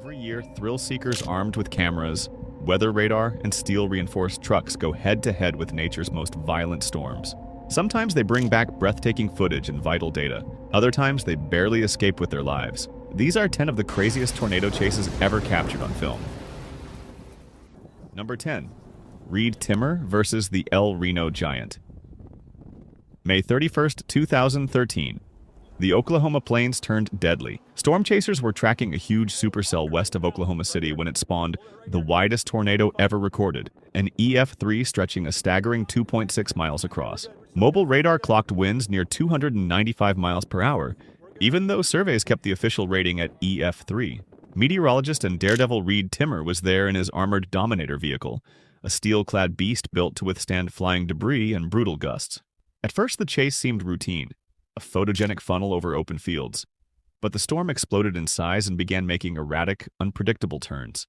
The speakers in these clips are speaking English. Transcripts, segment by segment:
Every year, thrill seekers armed with cameras, weather radar, and steel-reinforced trucks go head-to-head with nature's most violent storms. Sometimes they bring back breathtaking footage and vital data. Other times, they barely escape with their lives. These are 10 of the craziest tornado chases ever captured on film. Number 10. Reed Timmer versus the El Reno Giant. May 31, 2013. The Oklahoma plains turned deadly. Storm chasers were tracking a huge supercell west of Oklahoma City when it spawned the widest tornado ever recorded, an EF3 stretching a staggering 2.6 miles across. Mobile radar clocked winds near 295 miles per hour, even though surveys kept the official rating at EF3. Meteorologist and daredevil Reed Timmer was there in his armored Dominator vehicle, a steel-clad beast built to withstand flying debris and brutal gusts. At first, the chase seemed routine, a photogenic funnel over open fields. But the storm exploded in size and began making erratic, unpredictable turns.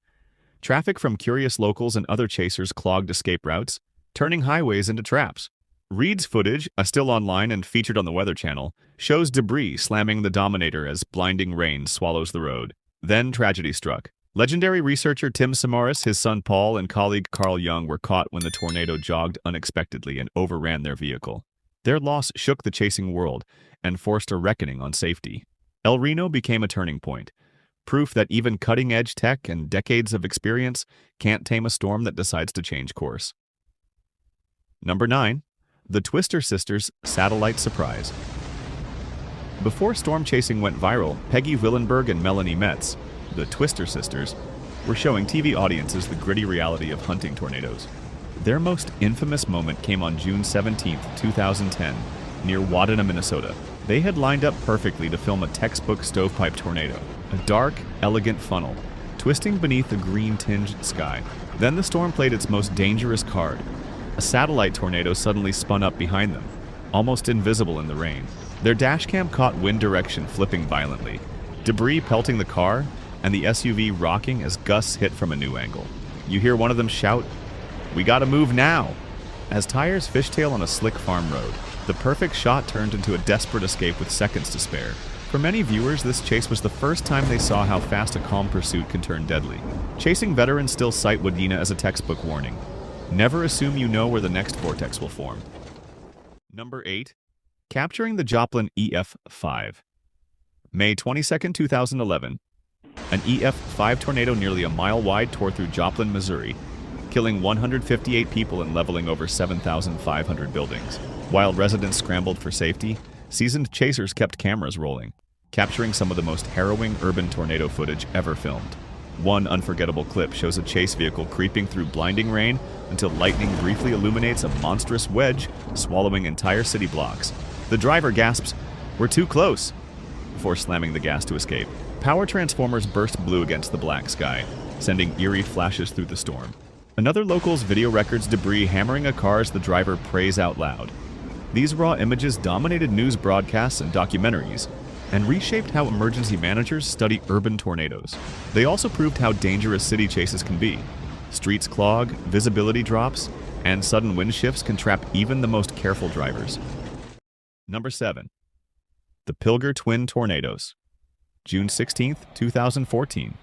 Traffic from curious locals and other chasers clogged escape routes, turning highways into traps. Reed's footage, still online and featured on the Weather Channel, shows debris slamming the Dominator as blinding rain swallows the road. Then tragedy struck. Legendary researcher Tim Samaras, his son Paul, and colleague Carl Young were caught when the tornado jogged unexpectedly and overran their vehicle. Their loss shook the chasing world and forced a reckoning on safety. El Reno became a turning point, proof that even cutting-edge tech and decades of experience can't tame a storm that decides to change course. Number 9. The Twister Sisters' Satellite Surprise. Before storm chasing went viral, Peggy Willenberg and Melanie Metz, the Twister Sisters, were showing TV audiences the gritty reality of hunting tornadoes. Their most infamous moment came on June 17, 2010, near Wadena, Minnesota. They had lined up perfectly to film a textbook stovepipe tornado, a dark, elegant funnel, twisting beneath a green-tinged sky. Then the storm played its most dangerous card. A satellite tornado suddenly spun up behind them, almost invisible in the rain. Their dashcam caught wind direction flipping violently, debris pelting the car, and the SUV rocking as gusts hit from a new angle. You hear one of them shout, "We gotta move now!" As tires fishtail on a slick farm road, the perfect shot turned into a desperate escape with seconds to spare. For many viewers, this chase was the first time they saw how fast a calm pursuit can turn deadly. Chasing veterans still cite Wadena as a textbook warning. Never assume you know where the next vortex will form. Number 8. Capturing the Joplin EF5. May 22, 2011. An EF5 tornado nearly a mile wide tore through Joplin, Missouri, killing 158 people and leveling over 7,500 buildings. While residents scrambled for safety, seasoned chasers kept cameras rolling, capturing some of the most harrowing urban tornado footage ever filmed. One unforgettable clip shows a chase vehicle creeping through blinding rain until lightning briefly illuminates a monstrous wedge, swallowing entire city blocks. The driver gasps, "We're too close," before slamming the gas to escape. Power transformers burst blue against the black sky, sending eerie flashes through the storm. Another local's video records debris hammering a car as the driver prays out loud. These raw images dominated news broadcasts and documentaries, and reshaped how emergency managers study urban tornadoes. They also proved how dangerous city chases can be. Streets clog, visibility drops, and sudden wind shifts can trap even the most careful drivers. Number 7. The Pilger Twin Tornadoes. June 16, 2014.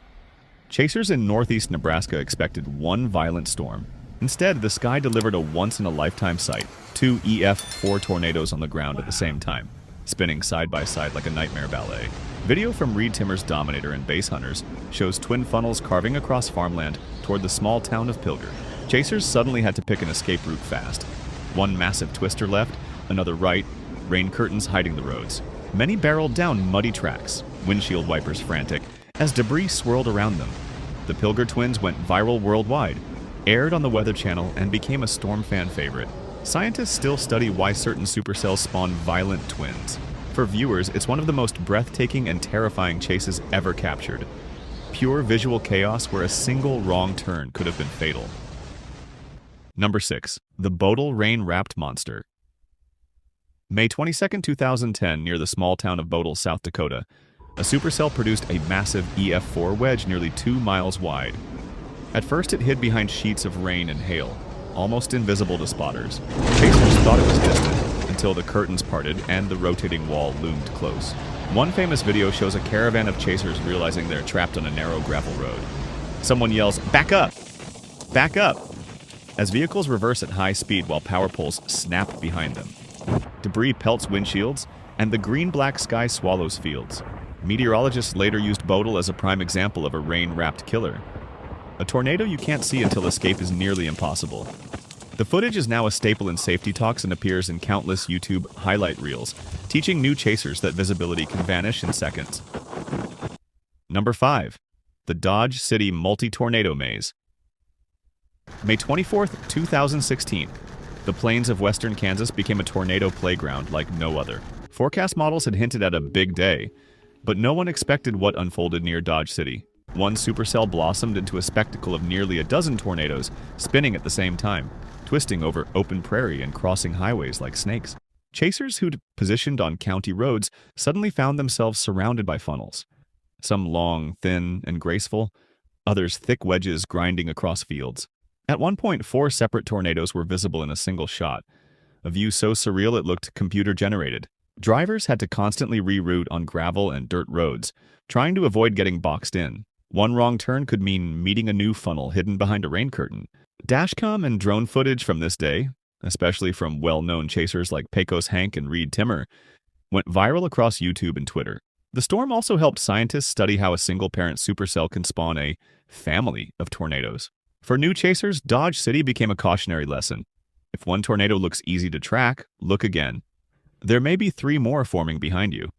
Chasers in northeast Nebraska expected one violent storm. Instead, the sky delivered a once-in-a-lifetime sight, 2 EF4 tornadoes on the ground at the same time, spinning side by side like a nightmare ballet. Video from Reed Timmer's Dominator and Base Hunters shows twin funnels carving across farmland toward the small town of Pilger. Chasers suddenly had to pick an escape route fast. One massive twister left, another right, rain curtains hiding the roads. Many barreled down muddy tracks, windshield wipers frantic, as debris swirled around them. The Pilger twins went viral worldwide, aired on the Weather Channel, and became a storm fan favorite. Scientists still study why certain supercells spawn violent twins. For viewers, it's one of the most breathtaking and terrifying chases ever captured. Pure visual chaos where a single wrong turn could have been fatal. Number 6. The Bodil Rain-Wrapped Monster. May 22, 2010, near the small town of Bodil, South Dakota, a supercell produced a massive EF4 wedge nearly 2 miles wide. At first, it hid behind sheets of rain and hail, almost invisible to spotters. Chasers thought it was distant until the curtains parted and the rotating wall loomed close. One famous video shows a caravan of chasers realizing they're trapped on a narrow gravel road. Someone yells, "Back up! Back up!" as vehicles reverse at high speed while power poles snap behind them. Debris pelts windshields, and the green-black sky swallows fields. Meteorologists later used Bodil as a prime example of a rain-wrapped killer. A tornado you can't see until escape is nearly impossible. The footage is now a staple in safety talks and appears in countless YouTube highlight reels, teaching new chasers that visibility can vanish in seconds. Number 5. The Dodge City Multi-Tornado Maze. May 24th, 2016. The plains of western Kansas became a tornado playground like no other. Forecast models had hinted at a big day, but no one expected what unfolded near Dodge City. One supercell blossomed into a spectacle of nearly a dozen tornadoes, spinning at the same time, twisting over open prairie and crossing highways like snakes. Chasers who'd positioned on county roads suddenly found themselves surrounded by funnels. Some long, thin, and graceful, others thick wedges grinding across fields. At one point, 4 separate tornadoes were visible in a single shot, a view so surreal it looked computer-generated. Drivers had to constantly reroute on gravel and dirt roads, trying to avoid getting boxed in. One wrong turn could mean meeting a new funnel hidden behind a rain curtain. Dashcam and drone footage from this day, especially from well-known chasers like Pecos Hank and Reed Timmer, went viral across YouTube and Twitter. The storm also helped scientists study how a single-parent supercell can spawn a family of tornadoes. For new chasers, Dodge City became a cautionary lesson. If one tornado looks easy to track, look again. There may be 3 more forming behind you.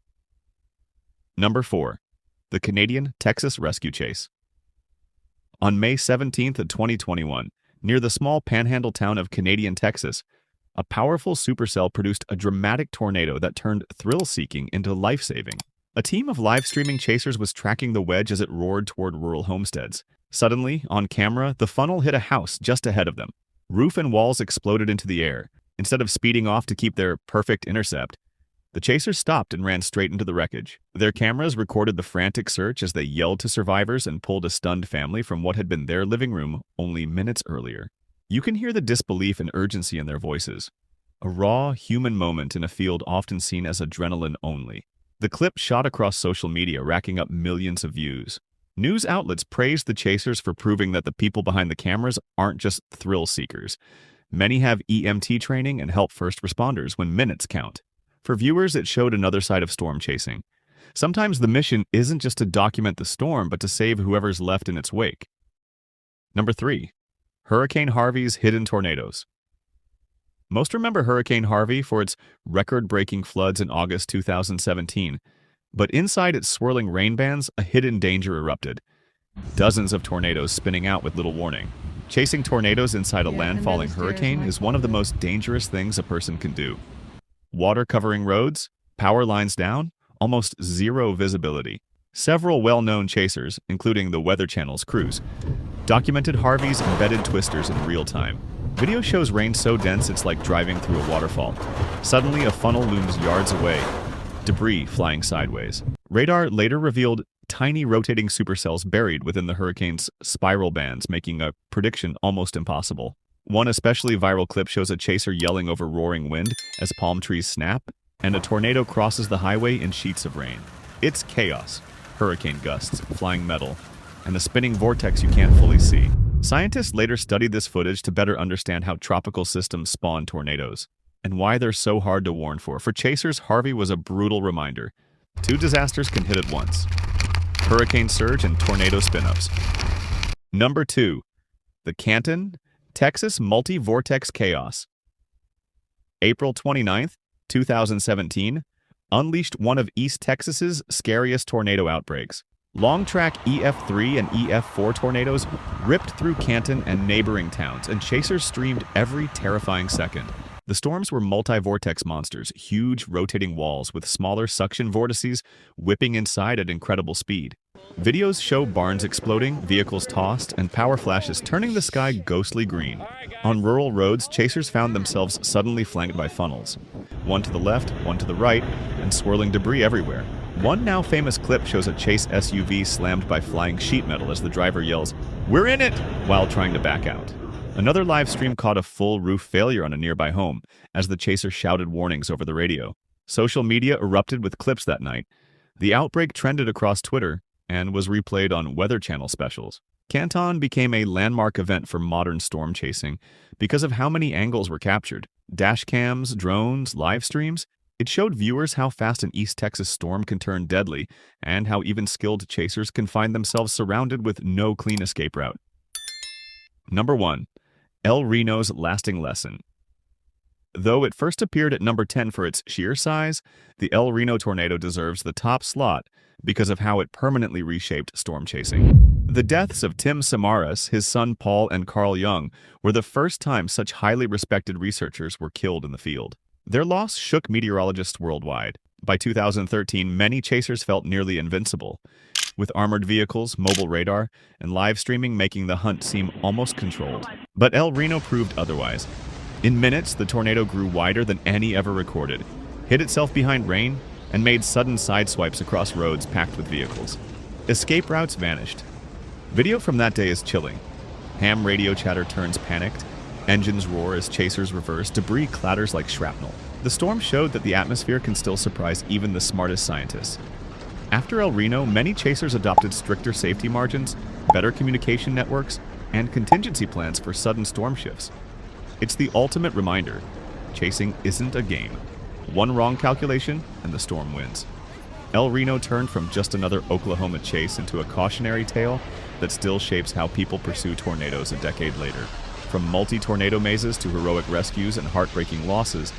Number 4. The Canadian-Texas Rescue Chase. On May 17th of 2021, near the small panhandle town of Canadian, Texas, a powerful supercell produced a dramatic tornado that turned thrill-seeking into life-saving. A team of live-streaming chasers was tracking the wedge as it roared toward rural homesteads. Suddenly, on camera, the funnel hit a house just ahead of them. Roof and walls exploded into the air. Instead of speeding off to keep their perfect intercept, the chasers stopped and ran straight into the wreckage. Their cameras recorded the frantic search as they yelled to survivors and pulled a stunned family from what had been their living room only minutes earlier. You can hear the disbelief and urgency in their voices. A raw, human moment in a field often seen as adrenaline only. The clip shot across social media, racking up millions of views. News outlets praised the chasers for proving that the people behind the cameras aren't just thrill seekers. Many have EMT training and help first responders when minutes count. For viewers, it showed another side of storm chasing. Sometimes the mission isn't just to document the storm, but to save whoever's left in its wake. Number 3. Hurricane Harvey's Hidden Tornadoes. Most remember Hurricane Harvey for its record-breaking floods in August 2017. But inside its swirling rain bands, a hidden danger erupted. Dozens of tornadoes spinning out with little warning. Chasing tornadoes inside a landfalling hurricane is one of the most dangerous things a person can do. Water covering roads, power lines down, almost zero visibility. Several well-known chasers, including the Weather Channel's crews, documented Harvey's embedded twisters in real time. Video shows rain so dense it's like driving through a waterfall. Suddenly, a funnel looms yards away, debris flying sideways. Radar later revealed tiny rotating supercells buried within the hurricane's spiral bands, making a prediction almost impossible. One especially viral clip shows a chaser yelling over roaring wind as palm trees snap, and a tornado crosses the highway in sheets of rain. It's chaos, hurricane gusts, flying metal, and a spinning vortex you can't fully see. Scientists later studied this footage to better understand how tropical systems spawn tornadoes, and why they're so hard to warn for. For chasers, Harvey was a brutal reminder. 2 disasters can hit at once: hurricane surge and tornado spin-ups. Number 2. The Canton, Texas Multi-Vortex Chaos. April 29th, 2017, unleashed one of East Texas's scariest tornado outbreaks. Long-track EF3 and EF4 tornadoes ripped through Canton and neighboring towns, and chasers streamed every terrifying second. The storms were multi-vortex monsters, huge rotating walls with smaller suction vortices whipping inside at incredible speed. Videos show barns exploding, vehicles tossed, and power flashes turning the sky ghostly green. On rural roads, chasers found themselves suddenly flanked by funnels. One to the left, one to the right, and swirling debris everywhere. One now famous clip shows a chase SUV slammed by flying sheet metal as the driver yells, "We're in it!" while trying to back out. Another live stream caught a full roof failure on a nearby home as the chaser shouted warnings over the radio. Social media erupted with clips that night. The outbreak trended across Twitter and was replayed on Weather Channel specials. Canton became a landmark event for modern storm chasing because of how many angles were captured. Dash cams, drones, live streams. It showed viewers how fast an East Texas storm can turn deadly and how even skilled chasers can find themselves surrounded with no clean escape route. Number 1. El Reno's lasting lesson. Though it first appeared at number 10 for its sheer size, the El Reno tornado deserves the top slot because of how it permanently reshaped storm chasing. The deaths of Tim Samaras, his son Paul, and Carl Young were the first time such highly respected researchers were killed in the field. Their loss shook meteorologists worldwide. By 2013, many chasers felt nearly invincible, with armored vehicles, mobile radar, and live streaming making the hunt seem almost controlled. But El Reno proved otherwise. In minutes, the tornado grew wider than any ever recorded, hid itself behind rain, and made sudden sideswipes across roads packed with vehicles. Escape routes vanished. Video from that day is chilling. Ham radio chatter turns panicked. Engines roar as chasers reverse. Debris clatters like shrapnel. The storm showed that the atmosphere can still surprise even the smartest scientists. After El Reno, many chasers adopted stricter safety margins, better communication networks, and contingency plans for sudden storm shifts. It's the ultimate reminder: chasing isn't a game. One wrong calculation, and the storm wins. El Reno turned from just another Oklahoma chase into a cautionary tale that still shapes how people pursue tornadoes a decade later. From multi-tornado mazes to heroic rescues and heartbreaking losses,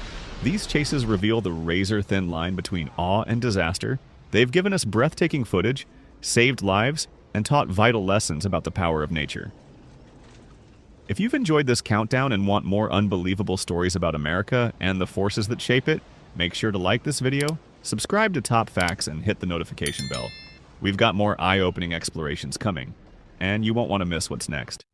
these chases reveal the razor-thin line between awe and disaster. They've given us breathtaking footage, saved lives, and taught vital lessons about the power of nature. If you've enjoyed this countdown and want more unbelievable stories about America and the forces that shape it, make sure to like this video, subscribe to Top Facts, and hit the notification bell. We've got more eye-opening explorations coming, and you won't want to miss what's next.